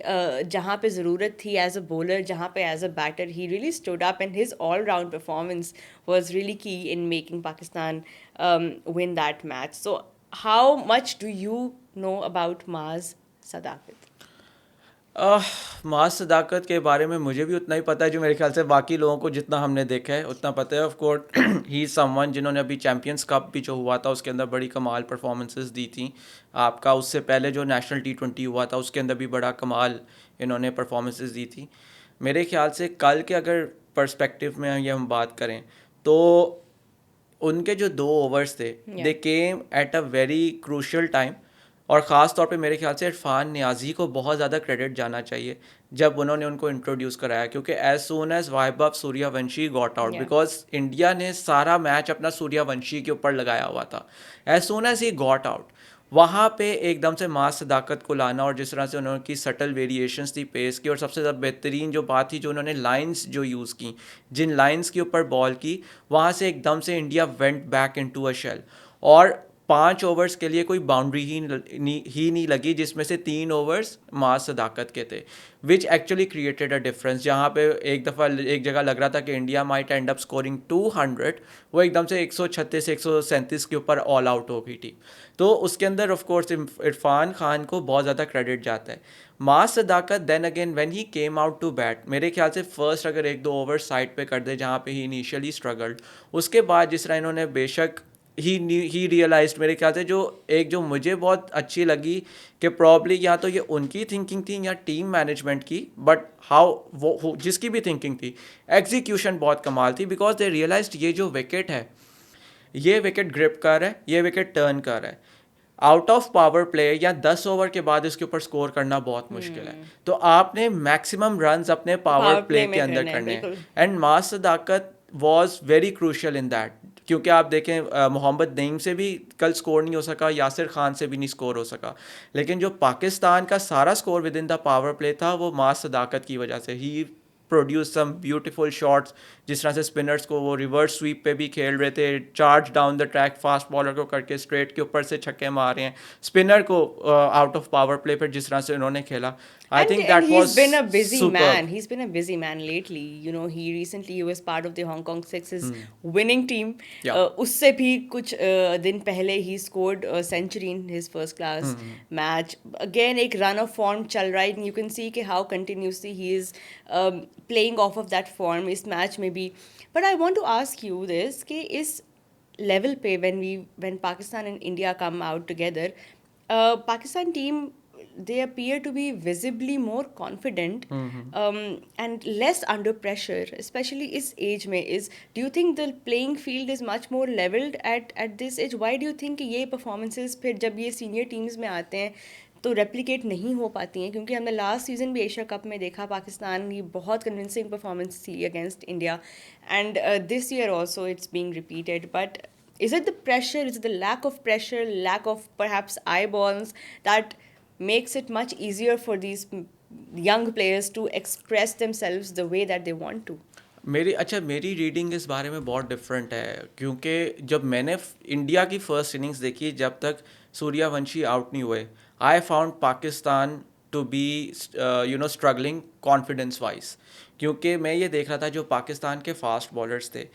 جہاں پہ ضرورت تھی ایز اے بولر, جہاں پہ as a batter he really stood up, and his all round performance was really key in making Pakistan win that match. So how much do you know about معاذ صداقت؟ معاذ صداقت کے بارے میں مجھے بھی اتنا ہی پتہ ہے جو میرے خیال سے باقی لوگوں کو جتنا ہم نے دیکھا ہے اتنا پتہ ہے. Of course he some one جنہوں نے ابھی چیمپئنس کپ بھی جو ہوا تھا اس کے اندر بڑی کمال پرفارمنسز دی تھیں. آپ کا اس سے پہلے جو نیشنل T20 ہوا تھا اس کے اندر بھی بڑا کمال انہوں نے پرفارمنسز دی تھیں. میرے خیال سے کل کے اگر پرسپیکٹیو میں یہ ہم بات کریں تو ان کے جو 2 اوورس تھے they came at a very crucial time, اور خاص طور پہ میرے خیال سے عرفان نیازی کو بہت زیادہ کریڈٹ جانا چاہیے جب انہوں نے ان کو انٹروڈیوس کرایا, کیونکہ as soon as Vaibhav Suryavanshi got out, because India نے سارا میچ اپنا سوریہ ونشی کے اوپر لگایا ہوا تھا. As soon as he got out, وہاں پہ ایک دم سے معاذ صداقت کو لانا, اور جس طرح سے انہوں کی سٹل ویریشنس تھی پیس کی, اور سب سے زیادہ بہترین جو بات تھی جو انہوں نے لائنس جو یوز کی, جن لائنس کے اوپر بال کی, وہاں سے ایک دم سے انڈیا وینٹ بیک انٹو اے شیل. اور 5 اوورس کے لیے کوئی باؤنڈری ہی نہیں لگی, جس میں سے 3 اوورس معاذ صداقت کے تھے, which actually created a difference. جہاں پہ ایک دفعہ ایک جگہ لگ رہا تھا کہ India might and up scoring 200, وہ ایک دم سے 136 137 کے اوپر آل آؤٹ ہو گئی ٹیم. تو اس کے اندر آف کورس عرفان خان کو بہت زیادہ کریڈٹ جاتا ہے. Muaz Sadaqat then again when he came out to bat, میرے خیال سے فرسٹ اگر 1-2 اوور سائڈ پہ کر دے جہاں پہ ہی انیشیلی اسٹرگلڈ, اس کے بعد جس طرح انہوں نے بے شک ہی ریئلائزڈ, میرے خیال سے جو مجھے بہت اچھی لگی کہ پرابلی یا تو یہ ان کی تھنکنگ تھی یا ٹیم مینجمنٹ کی, بٹ ہاؤ وہ جس کی بھی تھنکنگ تھی, ایگزیکیوشن بہت کمال تھی. بیکاز دے ریئلائزڈ یہ جو وکٹ ہے یہ وکٹ گرپ کر ہے, یہ وکٹ ٹرن کر ہے, آؤٹ آف پاور پلے یا 10 اوور کے بعد اس کے اوپر سکور کرنا بہت مشکل ہے. تو آپ نے میکسیمم رنز اپنے پاور پلے کے اندر کرنے ہیں, اینڈ معاذ صداقت was very crucial in that. کیونکہ آپ دیکھیں محمد نعیم سے بھی کل سکور نہیں ہو سکا, یاسر خان سے بھی نہیں سکور ہو سکا, لیکن جو پاکستان کا سارا score with in the power play تھا وہ معاذ صداقت کی وجہ سے. ہی پروڈیوس سم بیوٹیفل شاٹس, جس طرح سے اسپنرس کو وہ ریورس سویپ پہ بھی کھیل رہے تھے, charge down the track fast bowler کو کر کے اسٹریٹ کے اوپر سے چھکے مار رہے ہیں, اسپنر کو آؤٹ آف پاور پلے پر جس طرح سے انہوں نے کھیلا. I think that was he's been a busy superb. man. He's been a busy man lately. You know, he recently was part of the Hong Kong Six's winning team. اس سے بھی کچھ دن پہلے he scored a century in his first class match. Again ایک run of form چل رہا ہے, and you can see کہ how continuously he is playing off of that form us match میں بھی. But I want to ask you this کہ اس level پہ when Pakistan and India come out together, Pakistan team they appear to be visibly more confident and less under pressure, especially is age mein. Do you think the playing field is much more leveled at this age? Why do you think یہ performances پھر جب یہ senior teams میں آتے ہیں تو replicate نہیں ہو پاتی ہیں؟ کیونکہ ہم نے لاسٹ سیزن بھی ایشیا کپ میں دیکھا پاکستان کی بہت کنونسنگ پرفارمنس تھی against India, and this year also it's being repeated. But is it the pressure, is it the lack of pressure, lack of perhaps eyeballs that makes it much easier for these young players to express themselves the way that they want to? میری reading اس بارے میں بہت different ہے, کیونکہ جب میں نے India کی فرسٹ اننگز دیکھی جب تک سوریہ ونشی آؤٹ نہیں ہوئے, I found Pakistan to be struggling confidence wise. کیونکہ میں یہ دیکھ رہا تھا جو پاکستان کے فاسٹ بالرس تھے,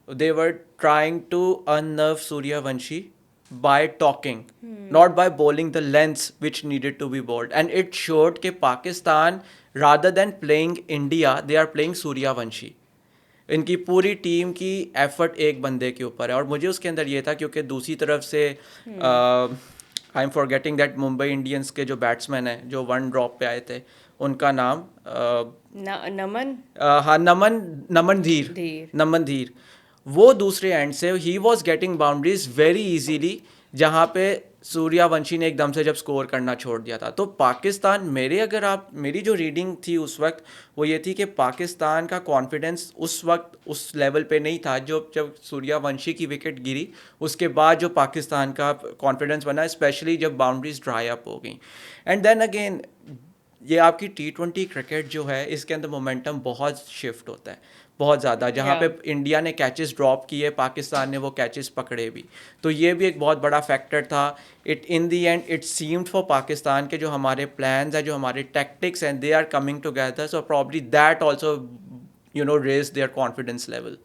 they were trying to unnerve Surya Vanshi by talking. not by bowling the lengths which needed to be bowled. And it showed کہ Pakistan, rather than playing India, they are playing Suryavanshi. ان کی پوری team کی effort ایک بندے کے اوپر ہے. اور مجھے اس کے اندر یہ تھا کیونکہ دوسری طرف سے I am forgetting that Mumbai Indians کے جو بیٹسمین ہیں جو 1 ڈراپ پہ آئے تھے, ان کا نام نمن دھیر, وہ دوسرے اینڈ سے he was getting boundaries very easily, جہاں پہ سوریا ونشی نے ایک دم سے جب سکور کرنا چھوڑ دیا تھا. تو پاکستان, میری جو ریڈنگ تھی اس وقت وہ یہ تھی کہ پاکستان کا کانفیڈنس اس وقت اس لیول پہ نہیں تھا جب سوریا ونشی کی وکٹ گری. اس کے بعد جو پاکستان کا کانفیڈنس بنا, اسپیشلی جب باؤنڈریز ڈرائی اپ ہو گئیں. اینڈ دین اگین یہ آپ کی T20 کرکٹ جو ہے, اس کے اندر مومنٹم بہت شفٹ ہوتا ہے, بہت زیادہ. جہاں پہ انڈیا نے کیچز ڈراپ کیے, پاکستان نے وہ کیچز پکڑے بھی. تو یہ بھی ایک بہت بڑا فیکٹر تھا. In the end it seemed for Pakistan کے جو ہمارے پلانز ہیں, جو ہمارے ٹیکٹکس ہیں, they are coming together. So probably that also raise their confidence level.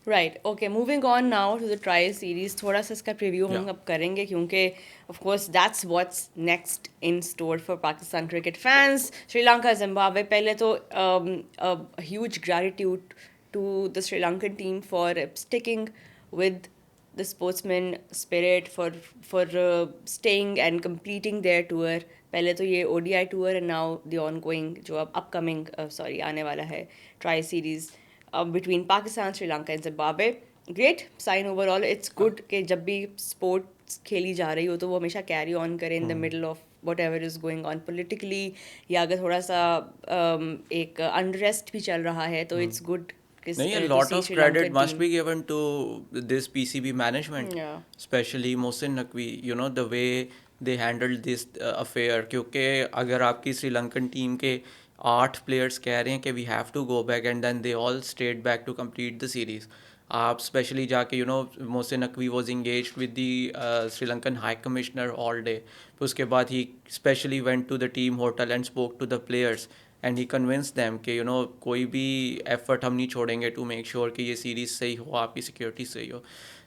Right, okay, moving on now to the trial series. تھوڑا سا اس کا پریویو ہم اب کریں گے کیونکہ of course that's what's next in store for Pakistan cricket fans. Sri Lanka Zimbabwe. پہلے تو huge gratitude to the Sri Lankan team for sticking with the sportsman spirit, for staying and completing their tour. پہلے تو یہ ODI tour and now the ongoing جو اب upcoming آنے والا ہے tri series between Pakistan, Sri Lanka and Zimbabwe. Great sign overall. It's good کہ جب بھی sports کھیلی جا رہی ہو تو وہ ہمیشہ carry on کرے in the middle of whatever is going on politically, یا اگر تھوڑا سا ایک unrest بھی چل رہا ہے تو it's good. A lot of credit must be given to this PCB management, especially Mohsin Naqvi, the way they handled this affair. کیونکہ اگر آپ کی سری لنکن ٹیم کے 8 پلیئرس کہہ رہے ہیں کہ we have to go back and then they all stayed back to complete the series. آپ اسپیشلی جا کے Mohsin Naqvi was engaged with the Sri Lankan high commissioner all day. پھر اس کے بعد he especially went to the team hotel and spoke to the players and he convince them کہ کوئی بھی ایفرٹ ہم نہیں چھوڑیں گے ٹو میک شیور کہ یہ سیریز صحیح ہو, آپ کی سیکورٹی صحیح ہو.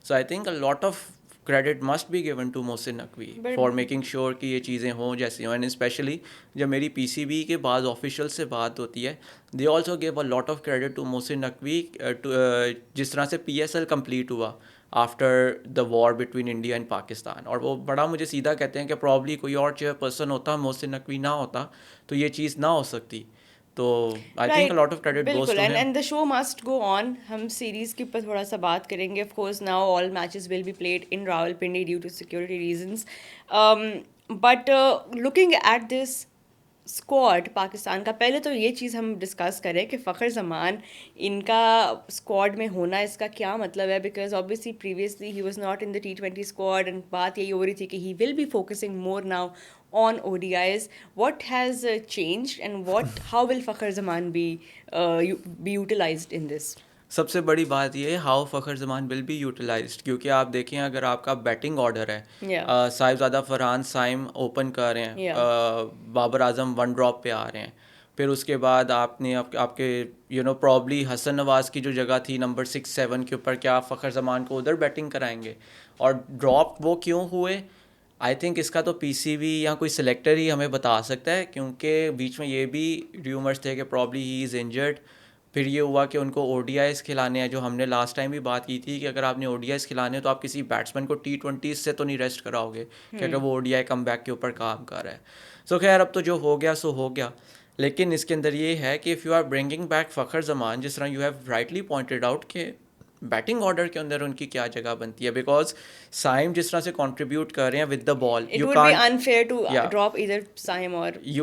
So I think a lot of credit must be given to Mohsin Naqvi for making sure کہ یہ چیزیں ہوں جیسی ہوں. اینڈ اسپیشلی جب میری PCB کے بعض آفیشیل سے بات ہوتی ہے, they also gave a lot of credit to Mohsin Naqvi جس طرح سے PSL کمپلیٹ ہوا after the war between India and Pakistan. اور وہ بڑا مجھے سیدھا کہتے ہیں کہ پرابلی کوئی اور چیئر پرسن ہوتا, محسن نقوی نہ ہوتا تو یہ چیز نہ ہو سکتی. تو I think a lot of credit goes to him. And the show must go on. ہم سیریز کے اوپر تھوڑا سا بات کریں گے. Of course now all matches will be played in Rawalpindi due to security reasons. But looking at this squad Pakistan کا, پہلے تو یہ چیز ہم ڈسکس کریں کہ فخر زمان ان کا اسکواڈ میں ہونا اس کا کیا مطلب ہے. Because obviously previously he was not in the T20 squad and بات یہی ہو رہی تھی کہ he will be focusing more now on ODIs. What has changed and how will Fakhar Zaman be utilized in this? سب سے بڑی بات یہ ہے ہاؤ فخر زمان ول بی یوٹیلائزڈ. کیونکہ آپ دیکھیں اگر آپ کا بیٹنگ آرڈر ہے, صاحبزادہ فرحان سائم اوپن کر رہے ہیں, بابر اعظم 1 ڈراپ پہ آ رہے ہیں. پھر اس کے بعد آپ نے آپ کے پرابلی حسن نواز کی جو جگہ تھی نمبر 6-7 کے اوپر, کیا آپ فخر زمان کو ادھر بیٹنگ کرائیں گے؟ اور ڈراپ وہ کیوں ہوئے, آئی تھنک اس کا تو PCB یا کوئی سلیکٹر ہی ہمیں بتا سکتا ہے. کیونکہ بیچ میں یہ بھی ریومرز تھے کہ پرابلی ہی از انجرڈ. پھر یہ ہوا کہ ان کو ODIs کھلانے ہیں, جو ہم نے لاسٹ ٹائم بھی بات کی تھی کہ اگر آپ نے ODIs کھلانے ہیں تو آپ کسی بیٹسمین کو T20 سے تو نہیں ریسٹ کراؤ گے کہ اگر وہ ODI کم بیک کے اوپر کام کر رہا ہے. سو خیر اب تو جو ہو گیا سو ہو گیا. لیکن اس کے اندر یہ ہے کہ if you are bringing back Fakhar Zaman, جس طرح you have rightly pointed out کہ بیٹنگ آرڈر کے اندر ان کی کیا جگہ بنتی ہے. بیکاز سائم جس طرح سے کنٹریبیوٹ کر رہے ہیں with the ball, you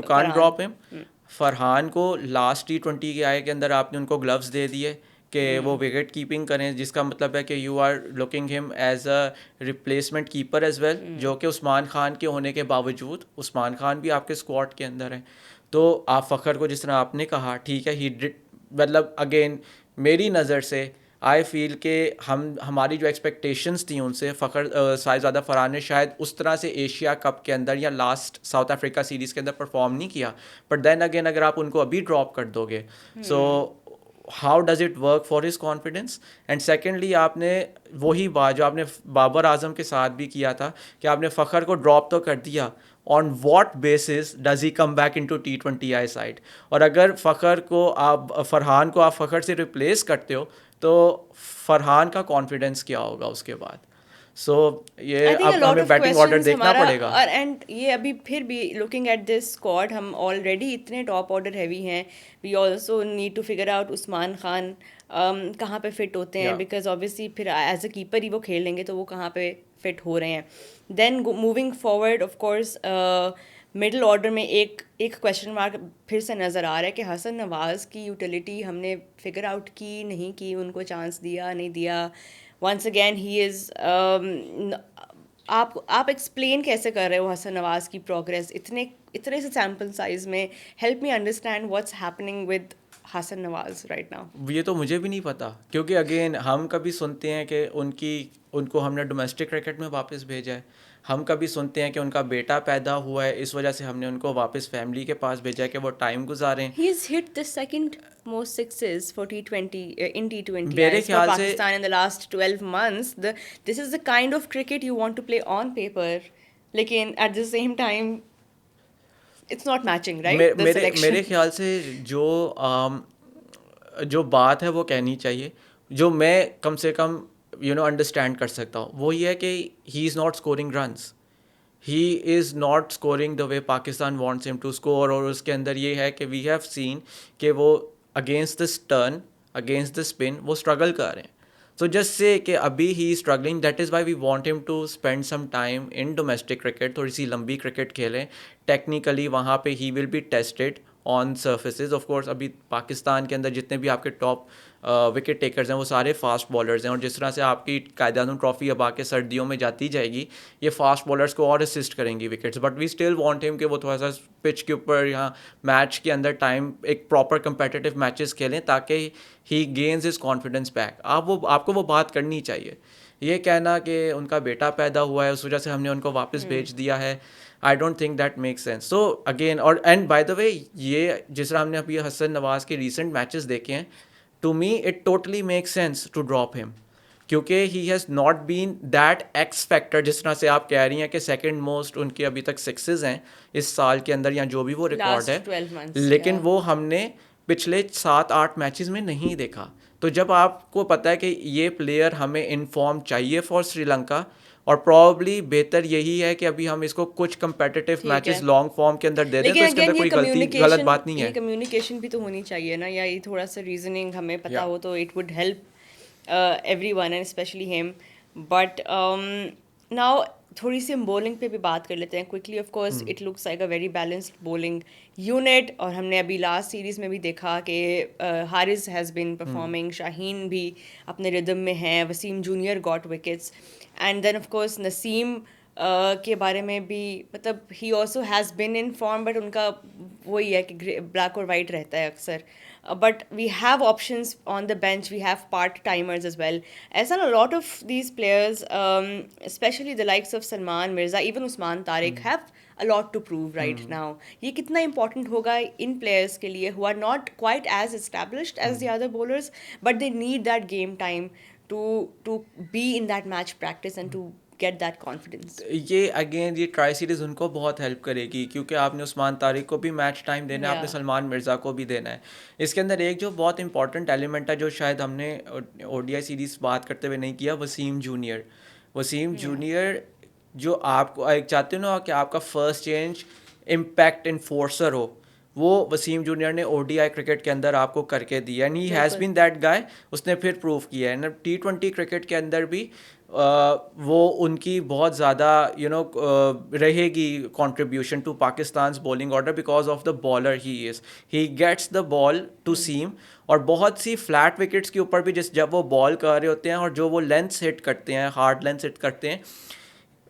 can't drop ہم. فرحان کو لاسٹ T20 کے آئے کے اندر آپ نے ان کو گلوز دے دیے کہ وہ وکٹ کیپنگ کریں, جس کا مطلب ہے کہ یو آر لکنگ ہم as a replacement keeper as well, جو کہ عثمان خان کے ہونے کے باوجود عثمان خان بھی آپ کے اسکواڈ کے اندر ہیں. تو آپ فخر کو جس طرح آپ نے کہا ٹھیک ہے, مطلب اگین میری نظر سے آئی فیل کہ ہماری جو ایکسپیکٹیشنس تھیں ان سے, فخر صاحبزادہ فرحان نے شاید اس طرح سے ایشیا کپ کے اندر یا لاسٹ ساؤتھ افریقہ سیریز کے اندر پرفارم نہیں کیا. بٹ دین اگین اگر آپ ان کو ابھی ڈراپ کر دو گے, so how does it work for his confidence. And secondly آپ نے وہی بات جو آپ نے بابر اعظم کے ساتھ بھی کیا تھا کہ آپ نے فخر کو ڈراپ تو کر دیا, on what basis does he come back into T20I side. اور اگر فخر کو آپ فرحان کو آپ فخر سے ریپلیس کرتے ہو تو فرحان کا کانفیڈینس کیا ہوگا اس کے بعد. سو یہ I think a اب lot ہمیں of بیٹنگ آرڈر questions دیکھنا ہمارا پڑے گا. اور اینڈ یہ ابھی پھر بھی looking at this squad ہم already اتنے ٹاپ آرڈر ہیوی ہیں. we also need to figure out عثمان خان کہاں پہ فٹ ہوتے ہیں, بیکاز obviously پھر ایز اے کیپر ہی وہ کھیل لیں گے تو وہ کہاں پہ فٹ ہو رہے ہیں. Then moving forward of course middle order میں ایک کویشچن مارک پھر سے نظر آ رہا ہے کہ حسن نواز کی یوٹیلیٹی ہم نے فگر آؤٹ کی نہیں کی, ان کو چانس دیا نہیں دیا. ونس اگین ہی از آپ ایکسپلین کیسے کر رہے ہو حسن نواز کی پروگریس اتنے سے سیمپل سائز میں. Help me understand what's happening with Hasan Nawaz right now. یہ تو مجھے بھی نہیں پتا, کیونکہ اگین ہم کبھی سنتے ہیں کہ ان کو ہم نے ڈومیسٹک کرکٹ میں واپس بھیجا ہے, ہم کبھی سنتے ہیں کہ ان کا بیٹا پیدا ہوا ہے اس وجہ سے ہم نے ان کو واپس فیملی کے پاس بھیجا ہے کہ وہ ٹائم گزاریں. He has hit the second most sixes for T20 in T20 میرے eyes for خیال سے Pakistan in the last 12 months. This is the kind of cricket you want to play on paper. لیکن at the same time it's not matching, right? The selection. میرے خیال سے جو بات ہے وہ کہنی چاہیے, جو میں کم سے کم انڈرسٹینڈ کر سکتا ہوں, وہ یہ ہے کہ he is not scoring runs, he is not scoring the way Pakistan wants him to score. اور اس کے اندر یہ ہے کہ وی ہیو سین کہ وہ against the turn against the spin وہ اسٹرگل کر رہے ہیں. سو جسٹ سے کہ ابھی he struggling, that is why we want him to spend some time in domestic cricket, تھوڑی سی لمبی کرکٹ کھیلیں ٹیکنیکلی, وہاں پہ he will be tested on surfaces. Of course ابھی پاکستان کے اندر جتنے بھی آپ کے ٹاپ وکٹ ٹیکرز ہیں وہ سارے فاسٹ بالرز ہیں, اور جس طرح سے آپ کی قائد اعظم ٹرافی اب آ کے سردیوں میں جاتی جائے گی, یہ فاسٹ بالرز کو اور اسسٹ کریں گی wickets. But we still want ہم کہ وہ تھوڑا سا پچ کے اوپر یہاں میچ کے اندر ٹائم ایک پراپر کمپیٹیٹیو میچز کھیلیں تاکہ ہی گینز ہز کانفیڈنس بیک. آپ کو وہ بات کرنی چاہیے. یہ کہنا کہ ان کا بیٹا پیدا ہوا ہے اس وجہ سے ہم نے ان کو واپس بھیج دیا ہے, I don't think that makes sense. So again, and by the way, یہ جس طرح ہم نے ابھی حسن نواز کے ریسنٹ میچز دیکھے ہیں, to me it totally makes sense to drop him, کیونکہ he has not been that X factor جس طرح سے آپ کہہ رہی ہیں کہ سیکنڈ موسٹ ان کے ابھی تک سکسز ہیں اس سال کے اندر یا جو بھی وہ ریکارڈ ہے, لیکن وہ ہم نے پچھلے 7-8 میچز میں نہیں دیکھا. تو جب آپ کو پتہ ہے کہ یہ پلیئر ہمیں انفارم چاہیے فار سری لنکا, اور پرابلی بہتر یہی ہے کہ ابھی ہم اس کو کچھ کمپیٹیٹیو میچز لانگ فارم کے اندر دے دیں, تو اس کے اندر کوئی غلط بات نہیں ہے. یہ کمیونیکیشن بھی تو ہونی چاہیے نا, یا یہ تھوڑا سا ریزننگ ہمیں پتہ ہو تو it would help everyone and especially ہم. بٹ ناؤ تھوڑی سی ہم بولنگ پہ بھی بات کر لیتے ہیں quickly. Of course it looks like a very balanced bowling unit, اور ہم نے ابھی لاسٹ سیریز میں بھی دیکھا کہ Haris has been performing, Shaheen بھی اپنے ردم میں ہیں, Wasim junior got wickets, and then of course Naseem کے بارے میں بھی مطلب he also has been in form, but ان کا وہی ہے کہ بلیک اور وائٹ رہتا ہے اکثر. But we have options on the bench, we have part timers as well. ایسا نا lot of these players especially the likes of Salman Mirza, even Usman Tariq have a lot to prove right now. یہ کتنا important ہوگا ان players کے لیے who are not quite as established as the other bowlers, but they need that game time to be in that match practice and to get that confidence. یہ again یہ tri series in کو بہت help کرے گی, کیونکہ آپ نے عثمان طارق کو بھی میچ ٹائم دینا ہے, آپ نے سلمان مرزا کو بھی دینا ہے. اس کے اندر ایک جو بہت امپورٹنٹ ایلیمنٹ ہے جو شاید ہم نے ODI سیریز بات کرتے ہوئے نہیں کیا, وسیم جونیئر جو آپ کو چاہتے ہو نا کہ آپ کا فرسٹ چینج امپیکٹ انفورسر ہو, وہ وسیم جونیئر نے ODI کرکٹ کے اندر آپ کو کر کے دیا, and he has been that guy. اس نے پھر پروو کیا ہے T20 کرکٹ کے اندر بھی, وہ ان کی بہت زیادہ رہے گی contribution to Pakistan's bowling order because of the bowler he gets the ball to seam. اور بہت سی فلیٹ وکٹس کے اوپر بھی جب وہ بال کر رہے ہوتے ہیں اور جو وہ لینتھس ہٹ کرتے ہیں, ہارڈ لینتھس ہٹ کرتے ہیں,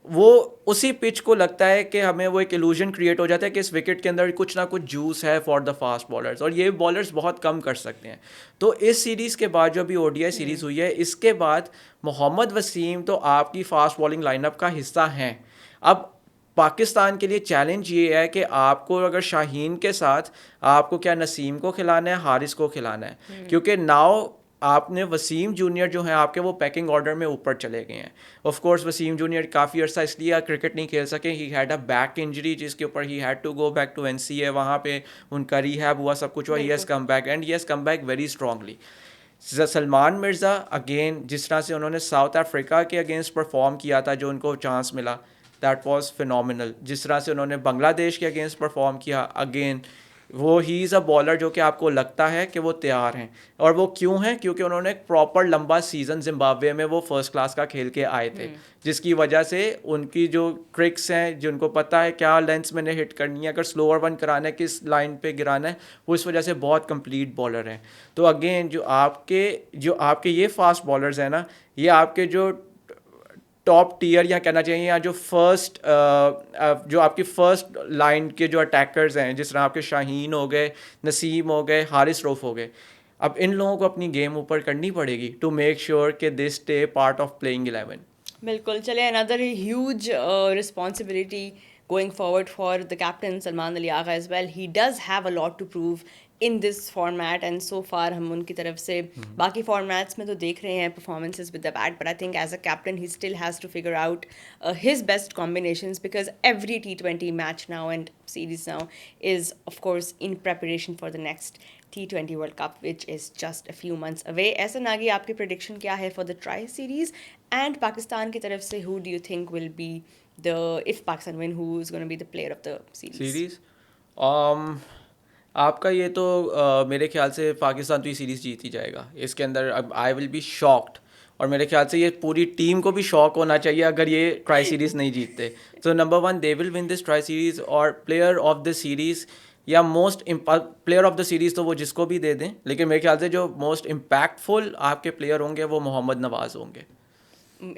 وہ اسی پچ کو لگتا ہے کہ ہمیں وہ ایک ایلوژن کریٹ ہو جاتا ہے کہ اس وکٹ کے اندر کچھ نہ کچھ جوس ہے فار دا فاسٹ بالرز, اور یہ بالرز بہت کم کر سکتے ہیں. تو اس سیریز کے بعد جو ابھی ODI سیریز ہوئی ہے, اس کے بعد محمد وسیم تو آپ کی فاسٹ بالنگ لائن اپ کا حصہ ہیں. اب پاکستان کے لیے چیلنج یہ ہے کہ آپ کو اگر شاہین کے ساتھ آپ کو کیا نسیم کو کھلانا ہے, حارث کو کھلانا ہے, کیونکہ ناؤ آپ نے وسیم جونیئر جو ہیں آپ کے وہ پیکنگ آرڈر میں اوپر چلے گئے ہیں. آف کورس وسیم جونیئر کافی عرصہ اس لیے کرکٹ نہیں کھیل سکے, he had a back injury جس کے اوپر he had to go back to NCA, وہاں پہ ان کا ریہیب ہوا, سب کچھ ہوا, he has come back and he has come back very strongly. Salman Mirza again جس طرح سے انہوں نے ساؤتھ افریقہ کے اگینسٹ پرفارم کیا تھا, جو ان کو چانس ملا, دیٹ واز فینومینل. جس طرح سے انہوں نے بنگلہ دیش کے اگینسٹ پرفارم کیا, اگین وہ ہی از اے بالر جو کہ آپ کو لگتا ہے کہ وہ تیار ہیں. اور وہ کیوں ہیں؟ کیونکہ انہوں نے ایک پراپر لمبا سیزن زمبابوے میں وہ فرسٹ کلاس کا کھیل کے آئے تھے, جس کی وجہ سے ان کی جو ٹرکس ہیں, جن کو پتہ ہے کیا لینس میں نے ہٹ کرنی ہے, اگر سلوور ون کرانا ہے, کس لائن پہ گرانا ہے, وہ اس وجہ سے بہت کمپلیٹ بالر ہیں. تو اگین جو آپ کے یہ فاسٹ بالرز ہیں نا, یہ آپ کے جو ٹاپ ٹیئر یا کہنا چاہیے یا جو آپ کی فرسٹ لائن کے جو اٹیکرز ہیں, جس طرح آپ کے شاہین ہو گئے, نسیم ہو گئے, حارث روف ہو گئے, اب ان لوگوں کو اپنی گیم اوپر کرنی پڑے گی ٹو میک شیور کہ they stay part of playing 11. بالکل. چلے another huge responsibility going forward for the captain Salman Ali Agha as well. He does have a lot to prove in this format and so far ہم ان کی طرف سے باقی formats میں تو دیکھ رہے ہیں performances with the bat, but I think as a captain he still has to figure out his best combinations because every T20 match now and series now is of course in preparation for the next T20 World Cup, which is just a few months away. Ehsan Nagi, آپ کی prediction کیا ہے for the try series and Pakistan کی طرف سے who do you think will be the, if Pakistan win, who is going to be the player of the series? آپ کا یہ تو میرے خیال سے پاکستان تو یہ سیریز جیت ہی جائے گا. اس کے اندر اب آئی ول بی شاکڈ, اور میرے خیال سے یہ پوری ٹیم کو بھی شوق ہونا چاہیے اگر یہ ٹرائی سیریز نہیں جیتتے. تو number 1 they will one this tri series, اور پلیئر آف دا سیریز یا most player of the series تو وہ جس کو بھی دے دیں, لیکن میرے خیال سے جو موسٹ امپیکٹفل آپ کے پلیئر ہوں گے وہ محمد نواز ہوں گے.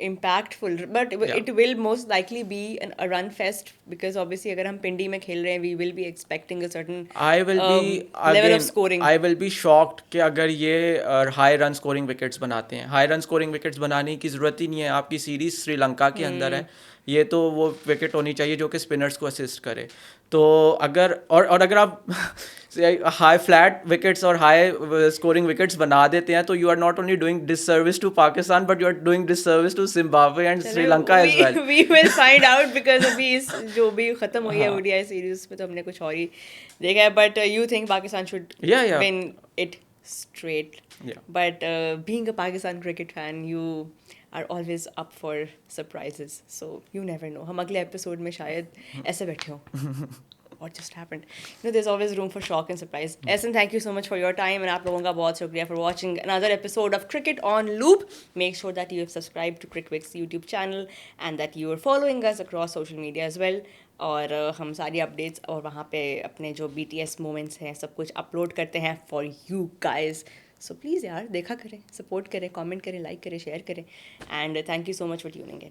Impactful, but it will most likely be a run fest because obviously اگر ہم پنڈی میں کھیل رہے ہیں we will be expecting a certain level of scoring. I will be shocked کہ اگر یہ ہائی رن اسکورنگ وکٹس بناتے ہیں. ہائی رن اسکورنگ وکٹس بنانے کی ضرورت ہی نہیں ہے, آپ کی سیریز سری لنکا کے اندر ہے, یہ تو وہ وکٹ ہونی چاہیے جو کہ اسپنرس کو اسسٹ کرے. تو اگر اور اگر آپ ہائی فلیٹ وکٹس اور ہائی اسکورنگ وکٹس بنا دیتے ہیں تو you are not only doing disservice to Pakistan but you are doing disservice to Zimbabwe and Sri Lanka as well. We will find out because ابھی اس جو بھی ختم ہوئی ہے ODI سیریز میں تو ہم نے کچھ اور ہی دیکھا ہے, but you think Pakistan should win it straight. But being a Pakistan cricket fan, you are always up for surprises, so you never know. ہم اگلے ایپیسوڈ میں شاید ایسے بیٹھے ہوں what just happened. There's always room for shock and surprise. Ehsan, thank you so much for your time, and aap logon ka bahut shukriya for watching another episode of Cricket on Loop. Make sure that you have subscribed to Crickwick's YouTube channel and that you are following us across social media as well. اور ہم ساری updates اور وہاں پہ اپنے جو BTS moments ہیں سب کچھ اپلوڈ کرتے ہیں for you guys. So please یار دیکھا کریں, سپورٹ کریں, کامنٹ کریں, لائک کریں, شیئر کریں, and thank you so much for tuning in.